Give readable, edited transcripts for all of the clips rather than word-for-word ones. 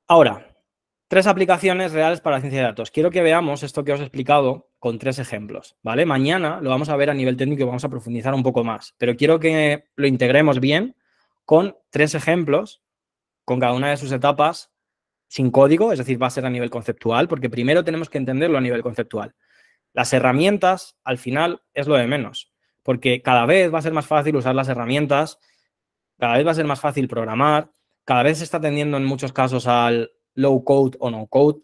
Ahora, 3 aplicaciones reales para la ciencia de datos. Quiero que veamos esto que os he explicado con 3 ejemplos, ¿vale? Mañana lo vamos a ver a nivel técnico y vamos a profundizar un poco más, pero quiero que lo integremos bien con 3 ejemplos, con cada una de sus etapas, sin código, es decir, va a ser a nivel conceptual, porque primero tenemos que entenderlo a nivel conceptual. Las herramientas, al final, es lo de menos, porque cada vez va a ser más fácil usar las herramientas, cada vez va a ser más fácil programar, cada vez se está tendiendo en muchos casos al low code o no code,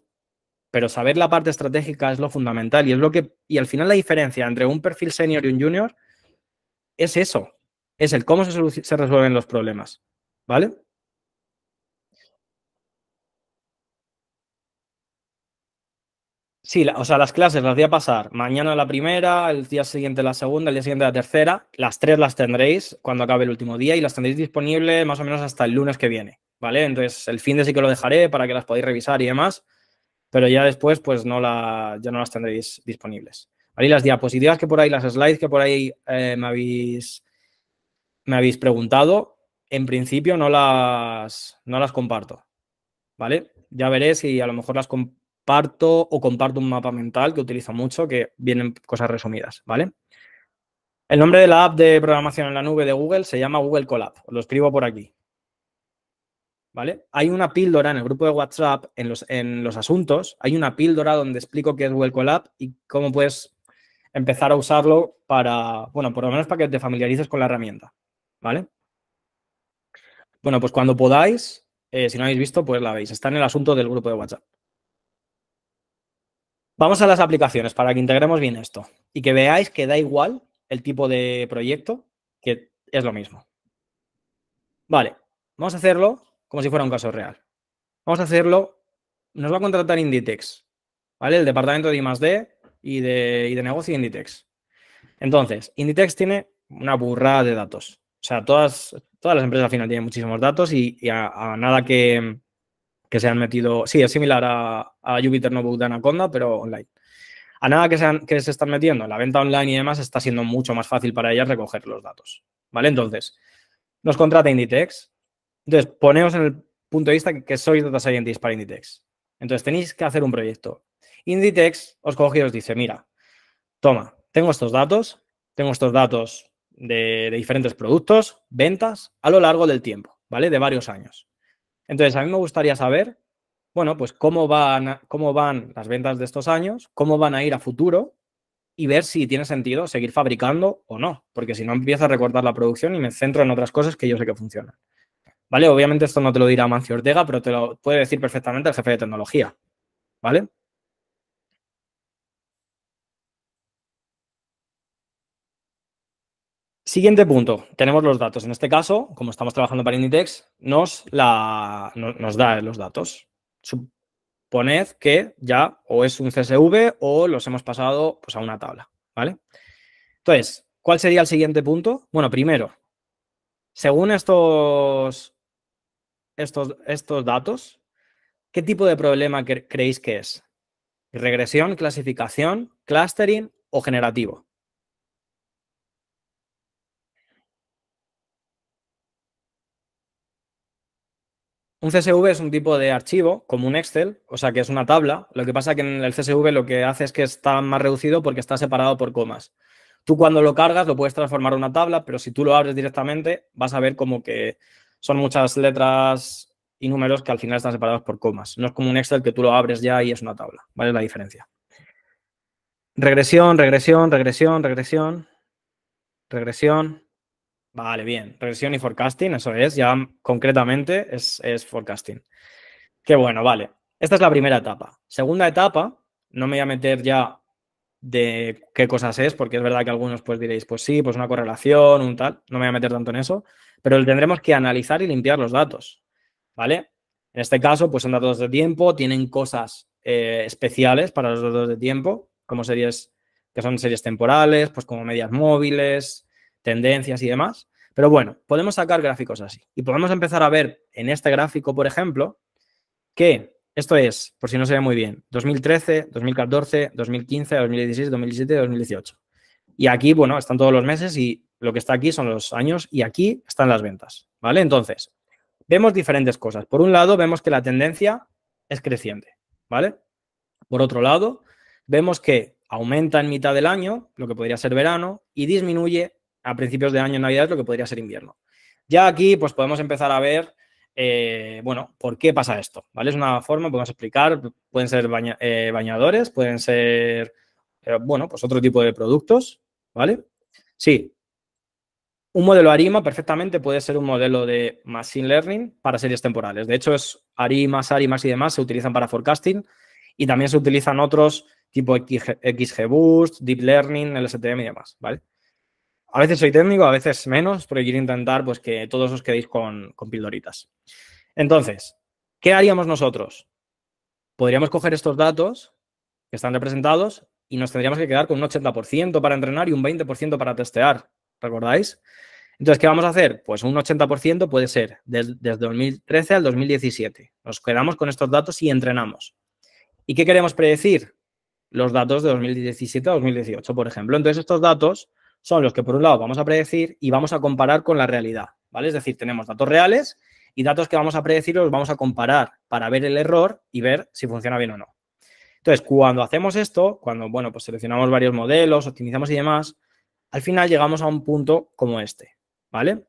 pero saber la parte estratégica es lo fundamental y al final la diferencia entre un perfil senior y un junior es eso, es el cómo se resuelven los problemas, ¿vale? Sí, o sea, las clases las voy a pasar mañana la primera, el día siguiente la segunda, el día siguiente la tercera. Las 3 las tendréis cuando acabe el último día y las tendréis disponibles más o menos hasta el lunes que viene, ¿vale? Entonces, el fin de sí que lo dejaré para que las podáis revisar y demás, pero ya después, pues ya no las tendréis disponibles. ¿Vale? Y las diapositivas que por ahí, las slides que por ahí me habéis preguntado, en principio no las comparto, ¿vale? Ya veré si a lo mejor las comparto o comparto un mapa mental que utilizo mucho, que vienen cosas resumidas, ¿vale? El nombre de la app de programación en la nube de Google se llama Google Colab, os lo escribo por aquí, ¿vale? Hay una píldora en el grupo de WhatsApp, en los asuntos, hay una píldora donde explico qué es Google Colab y cómo puedes empezar a usarlo para, bueno, por lo menos para que te familiarices con la herramienta, ¿vale? Bueno, pues cuando podáis, si no habéis visto, pues la veis. Está en el asunto del grupo de WhatsApp. Vamos a las aplicaciones para que integremos bien esto y que veáis que da igual el tipo de proyecto, que es lo mismo. Vale, vamos a hacerlo como si fuera un caso real. Vamos a hacerlo, nos va a contratar Inditex, ¿vale? El departamento de I+D y de negocio de Inditex. Entonces, Inditex tiene una burrada de datos. O sea, todas las empresas al final tienen muchísimos datos y a nada que se han metido. Sí, es similar a Jupyter Notebook de Anaconda, pero online. A nada que se están metiendo en la venta online y demás, está siendo mucho más fácil para ellas recoger los datos. ¿Vale? Entonces, nos contrata Inditex. Entonces, poneos en el punto de vista que sois data scientist para Inditex. Entonces, tenéis que hacer un proyecto. Inditex os coge y os dice, mira, toma, tengo estos datos de diferentes productos, ventas, a lo largo del tiempo, ¿vale? De varios años. Entonces, a mí me gustaría saber, bueno, pues cómo van las ventas de estos años, cómo van a ir a futuro y ver si tiene sentido seguir fabricando o no, porque si no empiezo a recortar la producción y me centro en otras cosas que yo sé que funcionan. ¿Vale? Obviamente esto no te lo dirá Mancio Ortega, pero te lo puede decir perfectamente el jefe de tecnología, ¿vale? Siguiente punto, tenemos los datos. En este caso, como estamos trabajando para Inditex, nos da los datos. Poned que ya o es un CSV o los hemos pasado pues, a una tabla, ¿vale? Entonces, ¿cuál sería el siguiente punto? Bueno, primero, según estos datos, ¿qué tipo de problema creéis que es? ¿Regresión, clasificación, clustering o generativo? Un CSV es un tipo de archivo, como un Excel, o sea que es una tabla. Lo que pasa es que en el CSV lo que hace es que está más reducido porque está separado por comas. Tú cuando lo cargas lo puedes transformar en una tabla, pero si tú lo abres directamente vas a ver como que son muchas letras y números que al final están separados por comas. No es como un Excel que tú lo abres ya y es una tabla, ¿vale? Es la diferencia. Regresión, regresión, regresión, regresión, regresión. Vale, bien. Regresión y forecasting, eso es, ya concretamente es forecasting. Qué bueno, vale. Esta es la primera etapa. Segunda etapa, no me voy a meter ya de qué cosas es, porque es verdad que algunos pues diréis, pues sí, pues una correlación, un tal, no me voy a meter tanto en eso, pero tendremos que analizar y limpiar los datos, ¿vale? En este caso, pues son datos de tiempo, tienen cosas especiales para los datos de tiempo, como series que son series temporales, pues como medias móviles, tendencias y demás. Pero bueno, podemos sacar gráficos así. Y podemos empezar a ver en este gráfico, por ejemplo, que esto es, por si no se ve muy bien, 2013, 2014, 2015, 2016, 2017, 2018. Y aquí, bueno, están todos los meses y lo que está aquí son los años y aquí están las ventas, ¿vale? Entonces, vemos diferentes cosas. Por un lado, vemos que la tendencia es creciente, ¿vale? Por otro lado, vemos que aumenta en mitad del año, lo que podría ser verano, y disminuye a principios de año en Navidad, lo que podría ser invierno. Ya aquí, pues podemos empezar a ver, bueno, ¿por qué pasa esto? ¿Vale? Es una forma, podemos explicar, pueden ser bañadores, pueden ser, bueno, pues otro tipo de productos, ¿vale? Sí, un modelo ARIMA perfectamente puede ser un modelo de Machine Learning para series temporales. De hecho, es ARIMAS, ARIMAS y demás se utilizan para forecasting y también se utilizan otros tipo XGBoost, Deep Learning, LSTM y demás, ¿vale? A veces soy técnico, a veces menos, pero quiero intentar pues, que todos os quedéis con pildoritas. Entonces, ¿qué haríamos nosotros? Podríamos coger estos datos que están representados y nos tendríamos que quedar con un 80% para entrenar y un 20% para testear. ¿Recordáis? Entonces, ¿qué vamos a hacer? Pues un 80% puede ser desde 2013 al 2017. Nos quedamos con estos datos y entrenamos. ¿Y qué queremos predecir? Los datos de 2017 a 2018, por ejemplo. Entonces, estos datos son los que, por un lado, vamos a predecir y vamos a comparar con la realidad, ¿vale? Es decir, tenemos datos reales y datos que vamos a predecir los vamos a comparar para ver el error y ver si funciona bien o no. Entonces, cuando hacemos esto, cuando, bueno, pues seleccionamos varios modelos, optimizamos y demás, al final llegamos a un punto como este, ¿vale?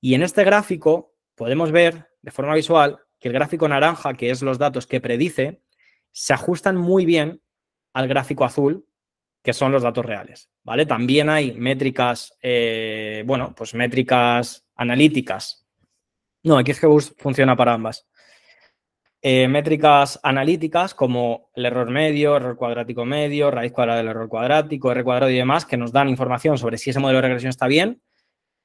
Y en este gráfico podemos ver de forma visual que el gráfico naranja, que es los datos que predice, se ajustan muy bien al gráfico azul, que son los datos reales, ¿vale? También hay métricas, bueno, pues métricas analíticas. No, XGBoost funciona para ambas. Métricas analíticas como el error medio, error cuadrático medio, raíz cuadrada del error cuadrático, R cuadrado y demás, que nos dan información sobre si ese modelo de regresión está bien.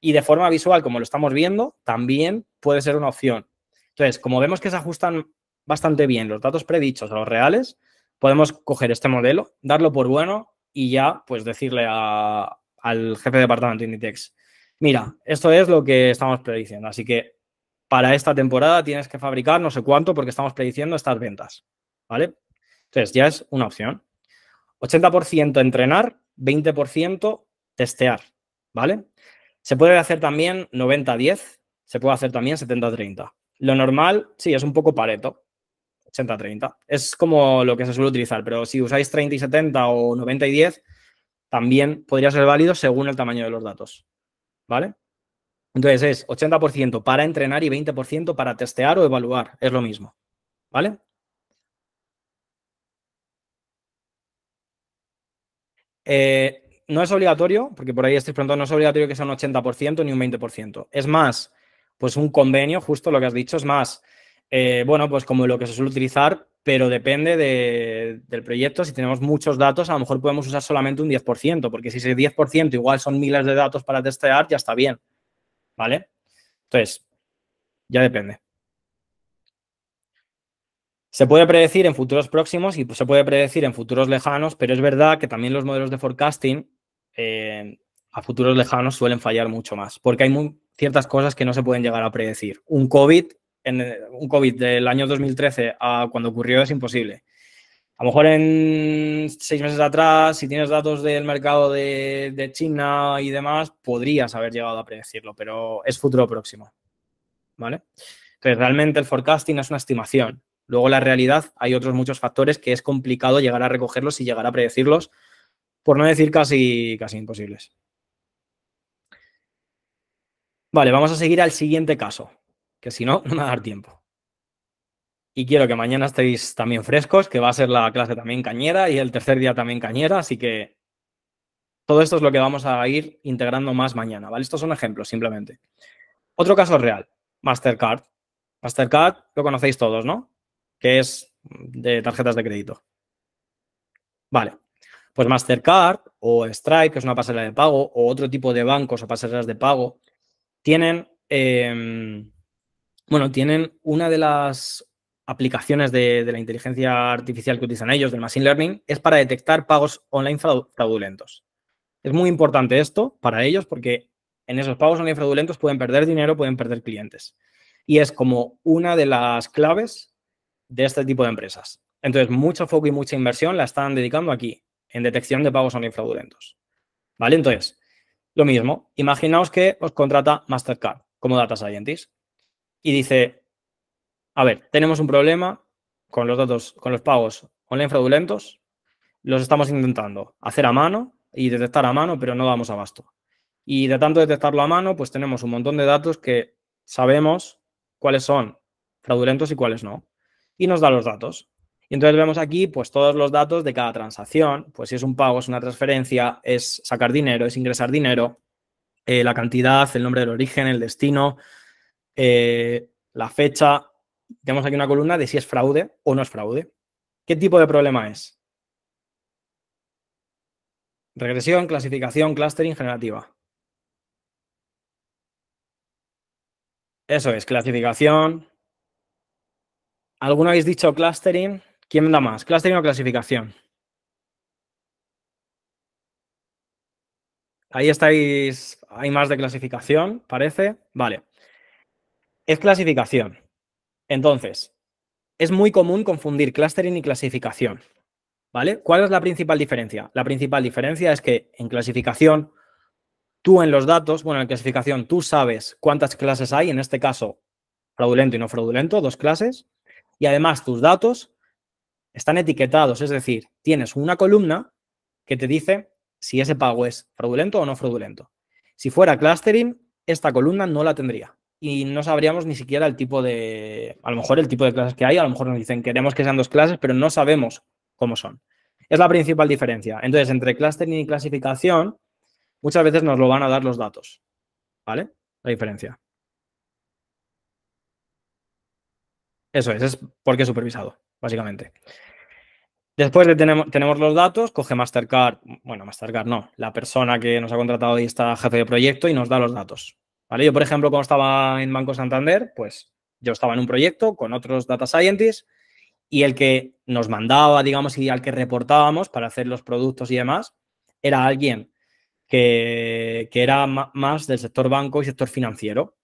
Y de forma visual, como lo estamos viendo, también puede ser una opción. Entonces, como vemos que se ajustan bastante bien los datos predichos a los reales, podemos coger este modelo, darlo por bueno y ya pues decirle al jefe de departamento de Inditex, mira, esto es lo que estamos prediciendo, así que para esta temporada tienes que fabricar no sé cuánto porque estamos prediciendo estas ventas, ¿vale? Entonces, ya es una opción. 80% entrenar, 20% testear, ¿vale? Se puede hacer también 90-10, se puede hacer también 70-30. Lo normal, sí, es un poco Pareto, 80-30. Es como lo que se suele utilizar, pero si usáis 30 y 70 o 90 y 10, también podría ser válido según el tamaño de los datos, ¿vale? Entonces es 80% para entrenar y 20% para testear o evaluar, es lo mismo, ¿vale? No es obligatorio, porque por ahí estoy preguntando, no es obligatorio que sea un 80% ni un 20%. Es más, pues un convenio, justo lo que has dicho, es más, bueno, pues como lo que se suele utilizar, pero depende del proyecto. Si tenemos muchos datos, a lo mejor podemos usar solamente un 10%, porque si ese 10% igual son miles de datos para testear, ya está bien, ¿vale? Entonces, ya depende. Se puede predecir en futuros próximos y se puede predecir en futuros lejanos, pero es verdad que también los modelos de forecasting a futuros lejanos suelen fallar mucho más, porque hay ciertas cosas que no se pueden llegar a predecir. Un COVID del año 2013 a cuando ocurrió es imposible. A lo mejor en 6 meses atrás, si tienes datos del mercado de China y demás, podrías haber llegado a predecirlo, pero es futuro próximo, ¿vale? Entonces, realmente el forecasting es una estimación. Luego, la realidad, hay otros muchos factores que es complicado llegar a recogerlos y llegar a predecirlos, por no decir casi imposibles. Vale, vamos a seguir al siguiente caso, que si no, no me va a dar tiempo. Y quiero que mañana estéis también frescos, que va a ser la clase también cañera y el tercer día también cañera, así que todo esto es lo que vamos a ir integrando más mañana, ¿vale? Estos son ejemplos, simplemente. Otro caso real, Mastercard. Mastercard lo conocéis todos, ¿no? Que es de tarjetas de crédito. Vale, pues Mastercard o Stripe, que es una pasarela de pago, o otro tipo de bancos o pasarelas de pago, tienen, bueno, tienen una de las aplicaciones de la inteligencia artificial que utilizan ellos, del Machine Learning, es para detectar pagos online fraudulentos. Es muy importante esto para ellos porque en esos pagos online fraudulentos pueden perder dinero, pueden perder clientes. Y es como una de las claves de este tipo de empresas. Entonces, mucho foco y mucha inversión la están dedicando aquí, en detección de pagos online fraudulentos. ¿Vale? Entonces, lo mismo, imaginaos que os contrata Mastercard como data scientist y dice, a ver, tenemos un problema, con los datos, con los pagos online fraudulentos, los estamos intentando hacer a mano y detectar a mano, pero no damos abasto. Y de tanto detectarlo a mano, pues tenemos un montón de datos que sabemos cuáles son fraudulentos y cuáles no. Y nos da los datos. Y entonces vemos aquí pues todos los datos de cada transacción. Pues si es un pago, es una transferencia, es sacar dinero, es ingresar dinero, la cantidad, el nombre del origen, el destino, la fecha. Tenemos aquí una columna de si es fraude o no es fraude. ¿Qué tipo de problema es? Regresión, clasificación, clustering, generativa. Eso es, clasificación. ¿Alguno habéis dicho clustering? ¿Quién da más? ¿Clustering o clasificación? Ahí estáis, hay más de clasificación, parece. Vale, es clasificación. Entonces, es muy común confundir clustering y clasificación, ¿vale? ¿Cuál es la principal diferencia? La principal diferencia es que en clasificación, tú en los datos, bueno, en clasificación tú sabes cuántas clases hay, en este caso, fraudulento y no fraudulento, 2 clases, y además tus datos están etiquetados, es decir, tienes una columna que te dice si ese pago es fraudulento o no fraudulento. Si fuera clustering, esta columna no la tendría y no sabríamos ni siquiera el tipo de, a lo mejor el tipo de clases que hay, a lo mejor nos dicen queremos que sean 2 clases, pero no sabemos cómo son. Es la principal diferencia. Entonces, entre clustering y clasificación, muchas veces nos lo van a dar los datos, ¿vale? La diferencia. Eso es porque es supervisado, básicamente. Después de tenemos los datos, coge Mastercard, bueno, Mastercard no, la persona que nos ha contratado y está jefe de proyecto y nos da los datos. ¿Vale? Yo, por ejemplo, como estaba en Banco Santander, pues yo estaba en un proyecto con otros data scientists y el que nos mandaba, digamos, y al que reportábamos para hacer los productos y demás, era alguien que era más del sector banco y sector financiero.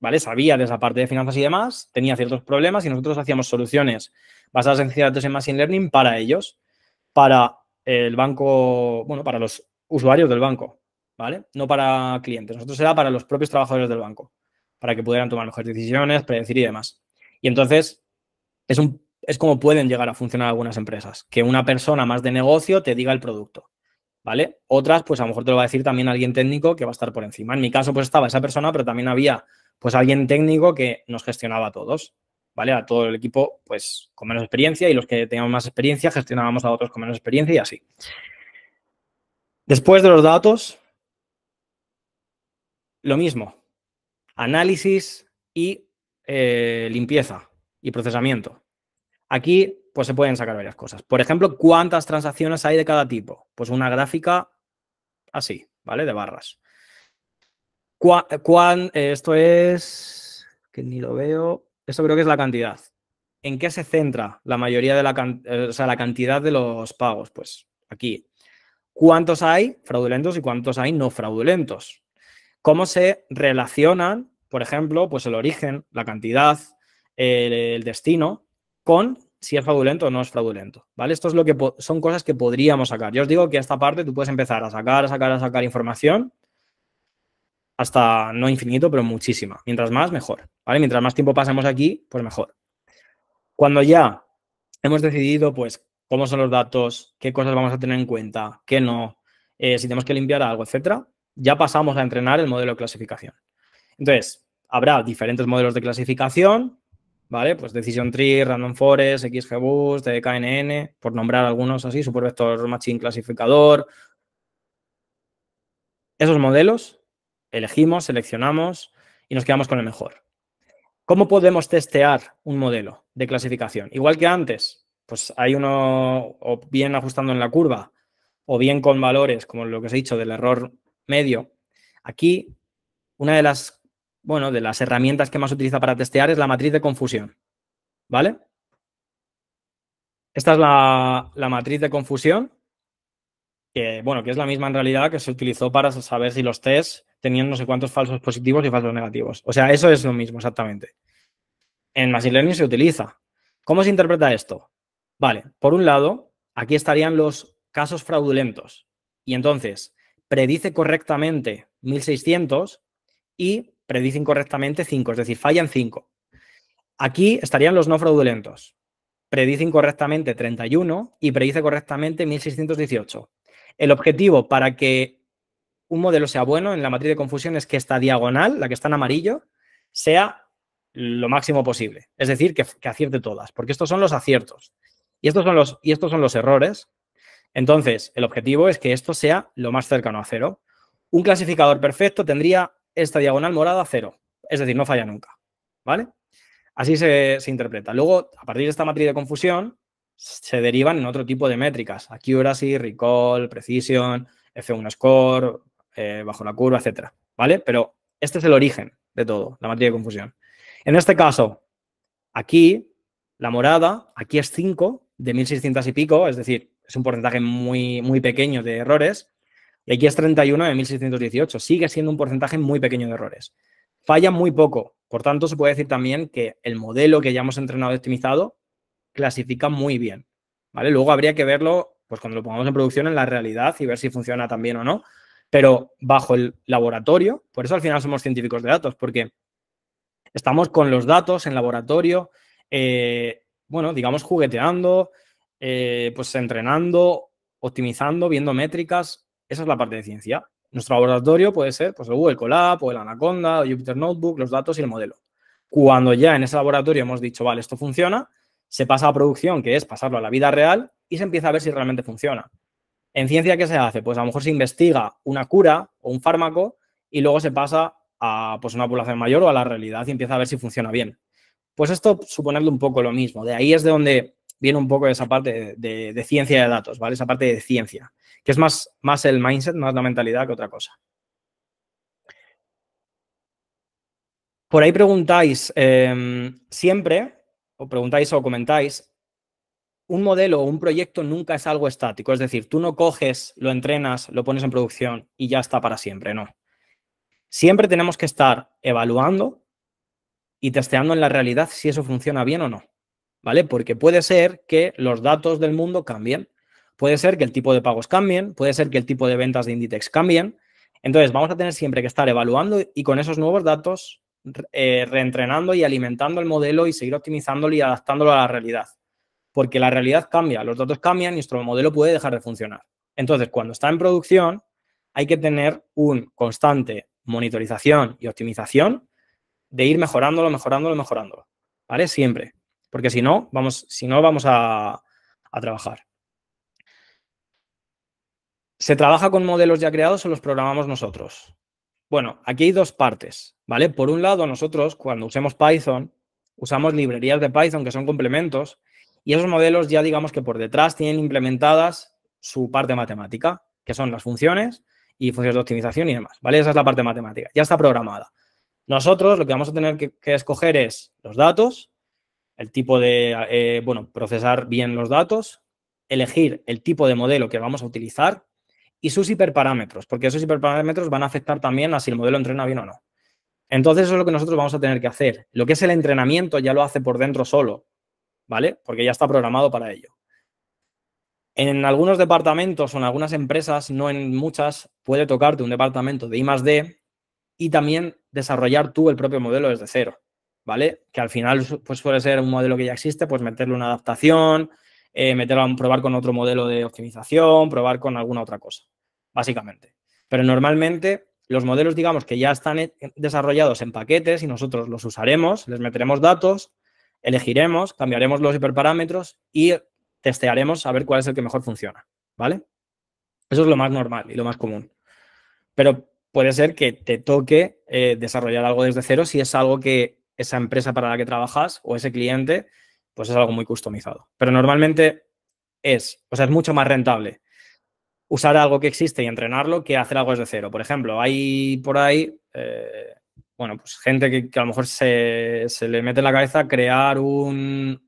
¿Vale? Sabía de esa parte de finanzas y demás, tenía ciertos problemas y nosotros hacíamos soluciones basadas en datos en Machine Learning para ellos, para el banco, bueno, para los usuarios del banco, ¿vale? No para clientes. Nosotros era para los propios trabajadores del banco, para que pudieran tomar mejores decisiones, predecir y demás. Y entonces es como pueden llegar a funcionar algunas empresas, que una persona más de negocio te diga el producto, ¿vale? Otras, pues a lo mejor te lo va a decir también alguien técnico que va a estar por encima. En mi caso, pues estaba esa persona, pero también había pues alguien técnico que nos gestionaba a todos, ¿vale? A todo el equipo, pues con menos experiencia y los que teníamos más experiencia gestionábamos a otros con menos experiencia y así. Después de los datos, lo mismo, análisis y limpieza y procesamiento. Aquí, pues se pueden sacar varias cosas. Por ejemplo, ¿cuántas transacciones hay de cada tipo? Pues una gráfica así, ¿vale? De barras. Esto es, que ni lo veo, esto creo que es la cantidad. ¿En qué se centra la mayoría de o sea, la cantidad de los pagos? Pues aquí. ¿Cuántos hay fraudulentos y cuántos hay no fraudulentos? ¿Cómo se relacionan, por ejemplo, pues el origen, la cantidad, el destino, con si es fraudulento o no es fraudulento? ¿Vale? Esto es lo que son cosas que podríamos sacar. Yo os digo que a esta parte tú puedes empezar a sacar información hasta no infinito, pero muchísima. Mientras más, mejor. ¿Vale? Mientras más tiempo pasemos aquí, pues mejor. Cuando ya hemos decidido, pues, cómo son los datos, qué cosas vamos a tener en cuenta, qué no, si tenemos que limpiar algo, etcétera, ya pasamos a entrenar el modelo de clasificación. Entonces, habrá diferentes modelos de clasificación, ¿vale? Pues Decision Tree, Random Forest, XGBoost, KNN, por nombrar algunos así, Supervector Machine Clasificador. Esos modelos elegimos, seleccionamos y nos quedamos con el mejor. ¿Cómo podemos testear un modelo de clasificación? Igual que antes, pues hay uno o bien ajustando en la curva o bien con valores, como lo que os he dicho, del error medio. Aquí, una de las, bueno, de las herramientas que más se utiliza para testear es la matriz de confusión, ¿vale? Esta es la matriz de confusión, que, bueno, que es la misma en realidad que se utilizó para saber si los tests tenían no sé cuántos falsos positivos y falsos negativos. O sea, eso es lo mismo exactamente. En Machine Learning se utiliza. ¿Cómo se interpreta esto? Vale, por un lado, aquí estarían los casos fraudulentos. Y entonces, predice correctamente 1600 y predice incorrectamente 5, es decir, fallan 5. Aquí estarían los no fraudulentos. predice incorrectamente 31 y predice correctamente 1618. El objetivo para que un modelo sea bueno en la matriz de confusión es que esta diagonal, la que está en amarillo, sea lo máximo posible. Es decir, que acierte todas, porque estos son los aciertos. Y estos son los errores. Entonces, el objetivo es que esto sea lo más cercano a cero. Un clasificador perfecto tendría esta diagonal morada a cero. Es decir, no falla nunca. ¿Vale? Así se interpreta. Luego, a partir de esta matriz de confusión, se derivan en otro tipo de métricas. Accuracy, recall, precision, F1 score, bajo la curva, etcétera. ¿Vale? Pero este es el origen de todo, la matriz de confusión. En este caso, aquí, la morada, aquí es 5 de 1600 y pico, es decir, es un porcentaje muy, muy pequeño de errores. Y aquí es 31 de 1618. Sigue siendo un porcentaje muy pequeño de errores. Falla muy poco. Por tanto, se puede decir también que el modelo que ya hemos entrenado y optimizado clasifica muy bien. ¿Vale? Luego habría que verlo, pues cuando lo pongamos en producción en la realidad y ver si funciona tan bien o no. Pero bajo el laboratorio, por eso al final somos científicos de datos, porque estamos con los datos en laboratorio, bueno, digamos, jugueteando, pues entrenando, optimizando, viendo métricas. Esa es la parte de ciencia. Nuestro laboratorio puede ser pues, el Google Colab o el Anaconda o Jupyter Notebook, los datos y el modelo. Cuando ya en ese laboratorio hemos dicho, vale, esto funciona, se pasa a producción, que es pasarlo a la vida real, y se empieza a ver si realmente funciona. En ciencia, ¿qué se hace? Pues a lo mejor se investiga una cura o un fármaco y luego se pasa a pues, una población mayor o a la realidad y empieza a ver si funciona bien. Pues esto, suponerle un poco lo mismo. De ahí es de donde viene un poco esa parte de ciencia de datos, ¿vale? Esa parte de ciencia, que es más el mindset, más la mentalidad que otra cosa. Por ahí preguntáis siempre, o preguntáis o comentáis, un modelo o un proyecto nunca es algo estático. Es decir, tú no coges, lo entrenas, lo pones en producción y ya está para siempre, no. Siempre tenemos que estar evaluando y testeando en la realidad si eso funciona bien o no, ¿vale? Porque puede ser que los datos del mundo cambien, puede ser que el tipo de pagos cambien, puede ser que el tipo de ventas de Inditex cambien. Entonces, vamos a tener siempre que estar evaluando y con esos nuevos datos reentrenando y alimentando el modelo y seguir optimizándolo y adaptándolo a la realidad. Porque la realidad cambia, los datos cambian y nuestro modelo puede dejar de funcionar. Entonces, cuando está en producción, hay que tener un constante monitorización y optimización de ir mejorándolo, ¿vale? Siempre. Porque si no, vamos a trabajar. ¿Se trabaja con modelos ya creados o los programamos nosotros? Bueno, aquí hay dos partes, ¿vale? Por un lado, nosotros cuando usemos Python, usamos librerías de Python que son complementos y esos modelos ya digamos que por detrás tienen implementadas su parte matemática, que son las funciones y funciones de optimización y demás, ¿vale? Esa es la parte matemática, ya está programada. Nosotros lo que vamos a tener que escoger es los datos, el tipo de, bueno, procesar bien los datos, elegir el tipo de modelo que vamos a utilizar y sus hiperparámetros, porque esos hiperparámetros van a afectar también a si el modelo entrena bien o no. Entonces, eso es lo que nosotros vamos a tener que hacer. Lo que es el entrenamiento ya lo hace por dentro solo, ¿vale? Porque ya está programado para ello. En algunos departamentos o en algunas empresas, no en muchas, puede tocarte un departamento de I+D y también desarrollar tú el propio modelo desde cero, ¿vale? Que al final pues suele ser un modelo que ya existe, pues meterle una adaptación, probar con otro modelo de optimización, probar con alguna otra cosa, básicamente. Pero normalmente los modelos, digamos, que ya están desarrollados en paquetes y nosotros los usaremos, les meteremos datos, elegiremos, cambiaremos los hiperparámetros y testearemos a ver cuál es el que mejor funciona, ¿vale? Eso es lo más normal y lo más común. Pero puede ser que te toque desarrollar algo desde cero si es algo que esa empresa para la que trabajas o ese cliente, pues es algo muy customizado. Pero normalmente es mucho más rentable usar algo que existe y entrenarlo que hacer algo desde cero. Por ejemplo, hay por ahí, bueno, pues gente que a lo mejor se le mete en la cabeza crear un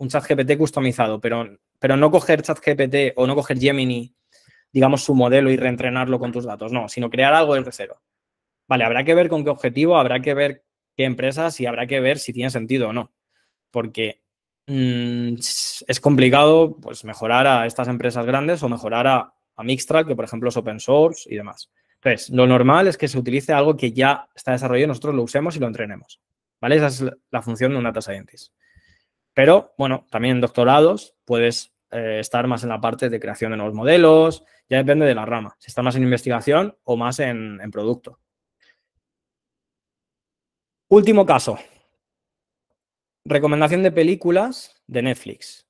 ChatGPT customizado, pero no coger ChatGPT o no coger Gemini, digamos, su modelo y reentrenarlo con tus datos, no, sino crear algo desde cero. Vale, habrá que ver con qué objetivo, habrá que ver qué empresas y habrá que ver si tiene sentido o no. Porque es complicado pues, mejorar a estas empresas grandes o mejorar a Mixtral, que por ejemplo es open source y demás. Entonces, lo normal es que se utilice algo que ya está desarrollado y nosotros lo usemos y lo entrenemos. ¿Vale? Esa es la función de un data scientist. Pero, bueno, también en doctorados puedes estar más en la parte de creación de nuevos modelos, ya depende de la rama, si está más en investigación o más en producto. Último caso, recomendación de películas de Netflix.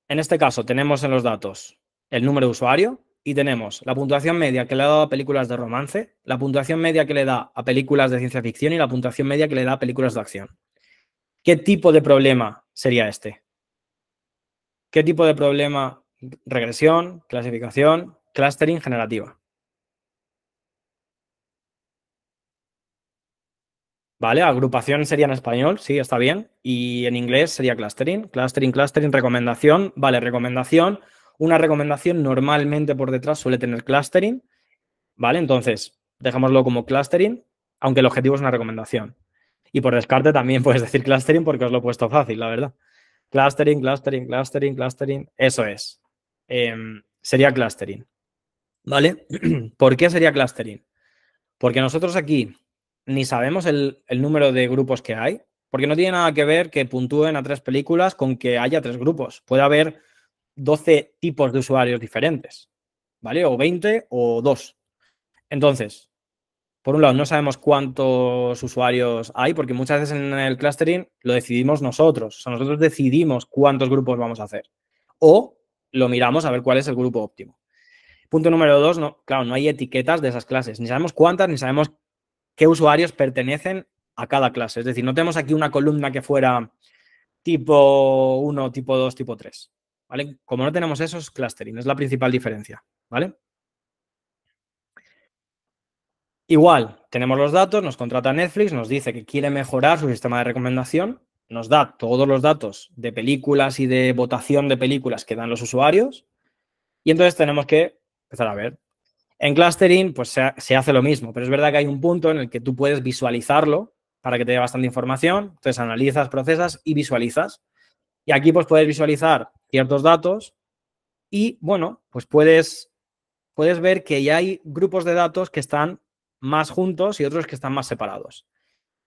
En este caso tenemos en los datos el número de usuario y tenemos la puntuación media que le ha dado a películas de romance, la puntuación media que le da a películas de ciencia ficción y la puntuación media que le da a películas de acción. ¿Qué tipo de problema sería este? ¿Qué tipo de problema? Regresión, clasificación, clustering generativa. ¿Vale? Agrupación sería en español, sí, está bien. Y en inglés sería clustering. Clustering, clustering, recomendación. Vale, recomendación. Una recomendación normalmente por detrás suele tener clustering. ¿Vale? Entonces, dejémoslo como clustering, aunque el objetivo es una recomendación. Y por descarte también puedes decir clustering porque os lo he puesto fácil, la verdad. Clustering, clustering, clustering, clustering. Eso es. Sería clustering. ¿Vale? ¿Por qué sería clustering? Porque nosotros aquí ni sabemos el número de grupos que hay, porque no tiene nada que ver que puntúen a 3 películas con que haya 3 grupos. Puede haber 12 tipos de usuarios diferentes, ¿vale? O 20 o 2. Entonces, por un lado, no sabemos cuántos usuarios hay, porque muchas veces en el clustering lo decidimos nosotros. O sea, nosotros decidimos cuántos grupos vamos a hacer. O lo miramos a ver cuál es el grupo óptimo. Punto número 2, no, claro, no hay etiquetas de esas clases. Ni sabemos cuántas, ni sabemos qué usuarios pertenecen a cada clase. Es decir, no tenemos aquí una columna que fuera tipo 1, tipo 2, tipo 3. ¿Vale? Como no tenemos eso, es clustering, es la principal diferencia. ¿Vale? Igual, tenemos los datos, nos contrata Netflix, nos dice que quiere mejorar su sistema de recomendación, nos da todos los datos de películas y de votación de películas que dan los usuarios, y entonces tenemos que empezar a ver. En clustering, pues se hace lo mismo, pero es verdad que hay un punto en el que tú puedes visualizarlo para que te dé bastante información. Entonces analizas, procesas y visualizas. Y aquí pues puedes visualizar ciertos datos y, bueno, pues puedes ver que ya hay grupos de datos que están más juntos y otros que están más separados.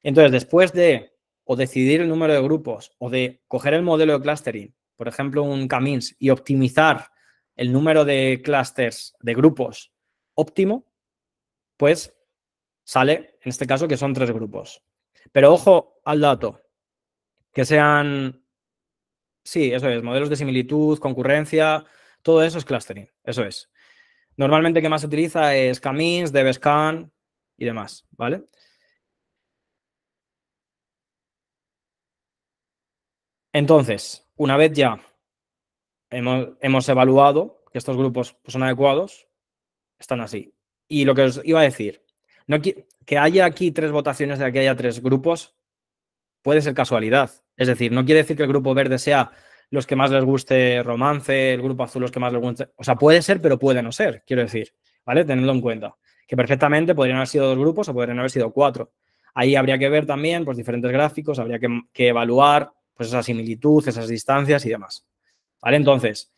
Entonces, después de o decidir el número de grupos o de coger el modelo de clustering, por ejemplo, un K-means, y optimizar el número de clusters de grupos óptimo, pues sale, en este caso, que son 3 grupos. Pero ojo al dato, que sean, sí, eso es, modelos de similitud, concurrencia, todo eso es clustering, eso es. Normalmente, que más se utiliza es K-means, DBSCAN y demás, ¿vale? Entonces, una vez ya hemos evaluado que estos grupos pues, son adecuados, están así. Y lo que os iba a decir, no, que haya aquí 3 votaciones de que haya 3 grupos, puede ser casualidad. Es decir, no quiere decir que el grupo verde sea los que más les guste romance, el grupo azul los que más les guste. O sea, puede ser, pero puede no ser, quiero decir. ¿Vale? Tenedlo en cuenta. Que perfectamente podrían haber sido 2 grupos o podrían haber sido 4. Ahí habría que ver también pues, diferentes gráficos, habría que evaluar pues, esa similitud, esas distancias y demás. ¿Vale? Entonces,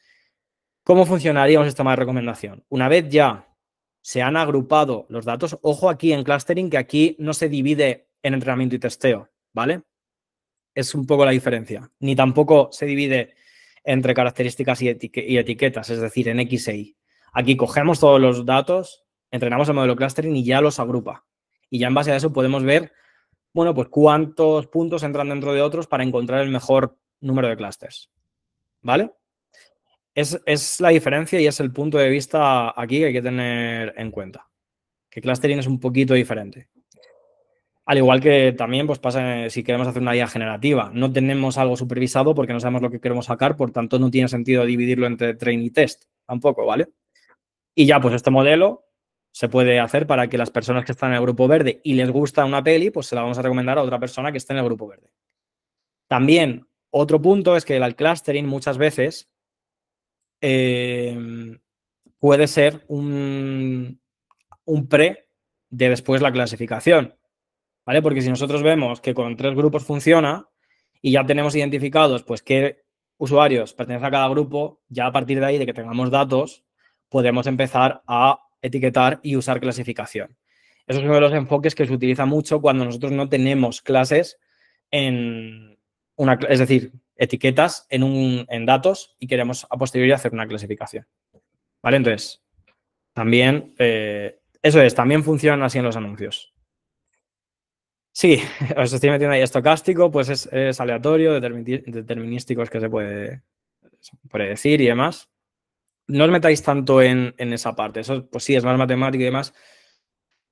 ¿cómo funcionaría un sistema de recomendación? Una vez ya se han agrupado los datos, ojo aquí en clustering, que aquí no se divide en entrenamiento y testeo, ¿vale? Es un poco la diferencia. Ni tampoco se divide entre características y etiquetas, es decir, en X e Y. Aquí cogemos todos los datos, entrenamos el modelo clustering y ya los agrupa. Y ya en base a eso podemos ver, bueno, pues cuántos puntos entran dentro de otros para encontrar el mejor número de clusters. ¿Vale? Es la diferencia y es el punto de vista aquí que hay que tener en cuenta. Que clustering es un poquito diferente. Al igual que también pues pasa si queremos hacer una IA generativa. No tenemos algo supervisado porque no sabemos lo que queremos sacar, por tanto no tiene sentido dividirlo entre train y test tampoco, ¿vale? Y ya pues este modelo se puede hacer para que las personas que están en el grupo verde y les gusta una peli, pues se la vamos a recomendar a otra persona que esté en el grupo verde. También otro punto es que el clustering muchas veces puede ser un pre de después la clasificación, ¿vale? Porque si nosotros vemos que con 3 grupos funciona y ya tenemos identificados pues qué usuarios pertenecen a cada grupo, ya a partir de ahí, de que tengamos datos, podemos empezar a etiquetar y usar clasificación. Eso es uno de los enfoques que se utiliza mucho cuando nosotros no tenemos clases en una, es decir, etiquetas en datos y queremos a posteriori hacer una clasificación. ¿Vale? Entonces, también, eso es, también funcionan así en los anuncios. Sí, os estoy metiendo ahí estocástico, pues es aleatorio, determinístico es que se puede predecir y demás. No os metáis tanto en esa parte, eso pues sí, es más matemático y demás.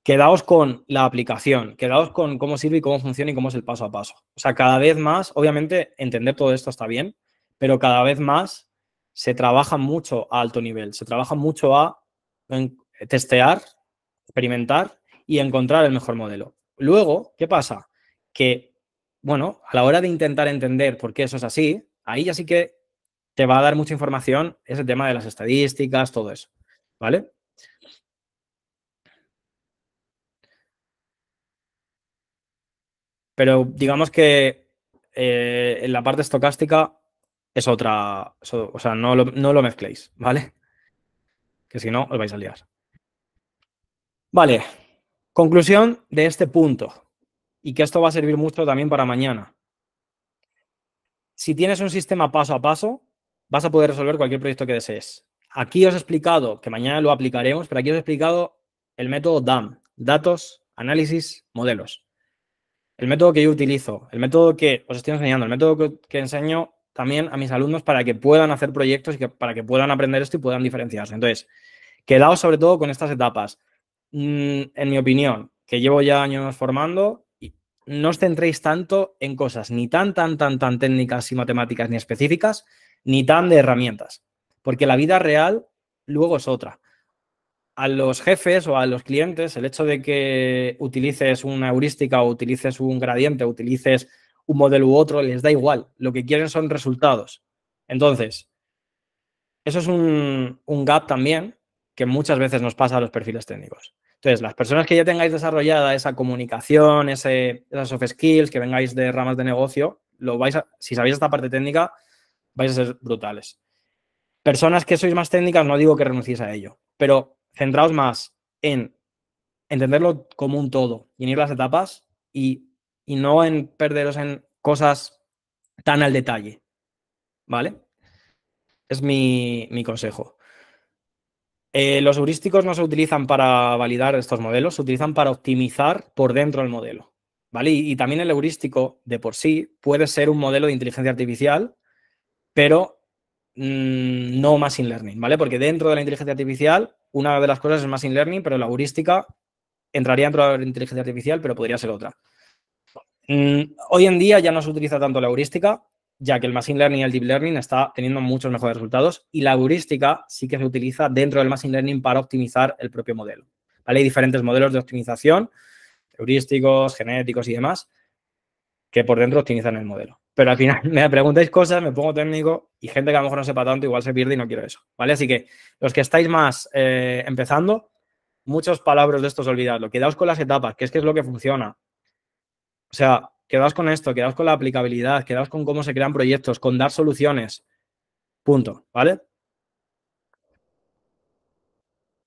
Quedaos con la aplicación, quedaos con cómo sirve y cómo funciona y cómo es el paso a paso. O sea, cada vez más, obviamente, entender todo esto está bien, pero cada vez más se trabaja mucho a alto nivel, se trabaja mucho a testear, experimentar y encontrar el mejor modelo. Luego, ¿qué pasa? Que, bueno, a la hora de intentar entender por qué eso es así, ahí ya sí que te va a dar mucha información ese tema de las estadísticas, todo eso, ¿vale? Pero digamos que en la parte estocástica es otra, o sea, no lo mezcléis, ¿vale? Que si no, os vais a liar. Vale, conclusión de este punto, y que esto va a servir mucho también para mañana. Si tienes un sistema paso a paso, vas a poder resolver cualquier proyecto que desees. Aquí os he explicado, que mañana lo aplicaremos, pero aquí os he explicado el método DAM, datos, análisis, modelos. El método que yo utilizo, el método que os estoy enseñando, el método que enseño también a mis alumnos para que puedan hacer proyectos y para que puedan aprender esto y puedan diferenciarse. Entonces, quedaos sobre todo con estas etapas. En mi opinión, que llevo ya años formando, no os centréis tanto en cosas ni tan técnicas y matemáticas ni específicas, ni tan de herramientas, porque la vida real luego es otra. A los jefes o a los clientes, el hecho de que utilices una heurística o utilices un gradiente o utilices un modelo u otro, les da igual. Lo que quieren son resultados. Entonces, eso es un gap también que muchas veces nos pasa a los perfiles técnicos. Entonces, las personas que ya tengáis desarrollada esa comunicación, esas soft skills, que vengáis de ramas de negocio, si sabéis esta parte técnica, vais a ser brutales. Personas que sois más técnicas, no digo que renunciéis a ello, pero centraos más en entenderlo como un todo y en ir las etapas y no en perderos en cosas tan al detalle, ¿vale? Es mi consejo. Los heurísticos no se utilizan para validar estos modelos, se utilizan para optimizar por dentro del modelo, ¿vale? Y también el heurístico de por sí puede ser un modelo de inteligencia artificial, pero no machine learning, ¿vale? Porque dentro de la inteligencia artificial, una de las cosas es machine learning, pero la heurística entraría dentro de la inteligencia artificial, pero podría ser otra. Hoy en día ya no se utiliza tanto la heurística, ya que el machine learning y el deep learning está teniendo muchos mejores resultados y la heurística sí que se utiliza dentro del machine learning para optimizar el propio modelo. ¿Vale? Hay diferentes modelos de optimización, heurísticos, genéticos y demás, que por dentro optimizan el modelo. Pero al final me preguntáis cosas, me pongo técnico y gente que a lo mejor no sepa tanto igual se pierde y no quiero eso. ¿Vale? Así que los que estáis más empezando, muchos palabras de estos olvidadlo. Quedaos con las etapas, que es lo que funciona. O sea, quedaos con esto, quedaos con la aplicabilidad, quedaos con cómo se crean proyectos, con dar soluciones. Punto, ¿vale?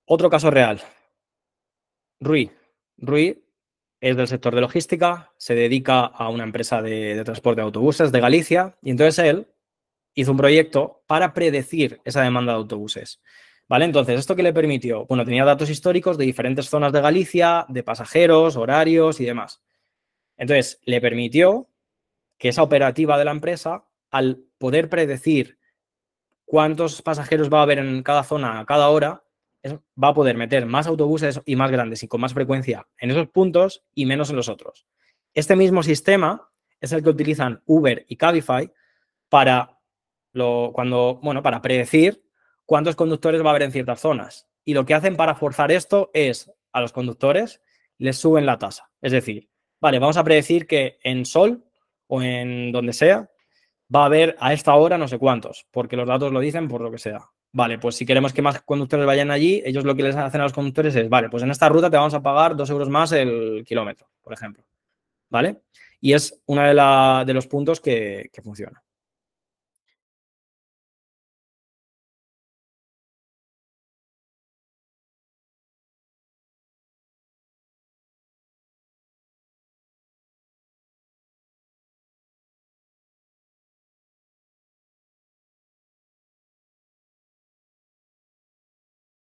Otro caso real. Rui. Rui es del sector de logística, se dedica a una empresa de transporte de autobuses de Galicia y entonces él hizo un proyecto para predecir esa demanda de autobuses. ¿Vale? Entonces, ¿esto qué le permitió? Bueno, tenía datos históricos de diferentes zonas de Galicia, de pasajeros, horarios y demás. Entonces, le permitió que esa operativa de la empresa, al poder predecir cuántos pasajeros va a haber en cada zona a cada hora, va a poder meter más autobuses y más grandes y con más frecuencia en esos puntos y menos en los otros. Este mismo sistema es el que utilizan Uber y Cabify para, para predecir cuántos conductores va a haber en ciertas zonas. Y lo que hacen para forzar esto es a los conductores les suben la tasa. Es decir, vale, vamos a predecir que en Sol o en donde sea va a haber a esta hora no sé cuántos, porque los datos lo dicen por lo que sea. Vale, pues si queremos que más conductores vayan allí, ellos lo que les hacen a los conductores es, vale, pues en esta ruta te vamos a pagar 2 euros más el kilómetro, por ejemplo. ¿Vale? Y es uno de los puntos que funciona.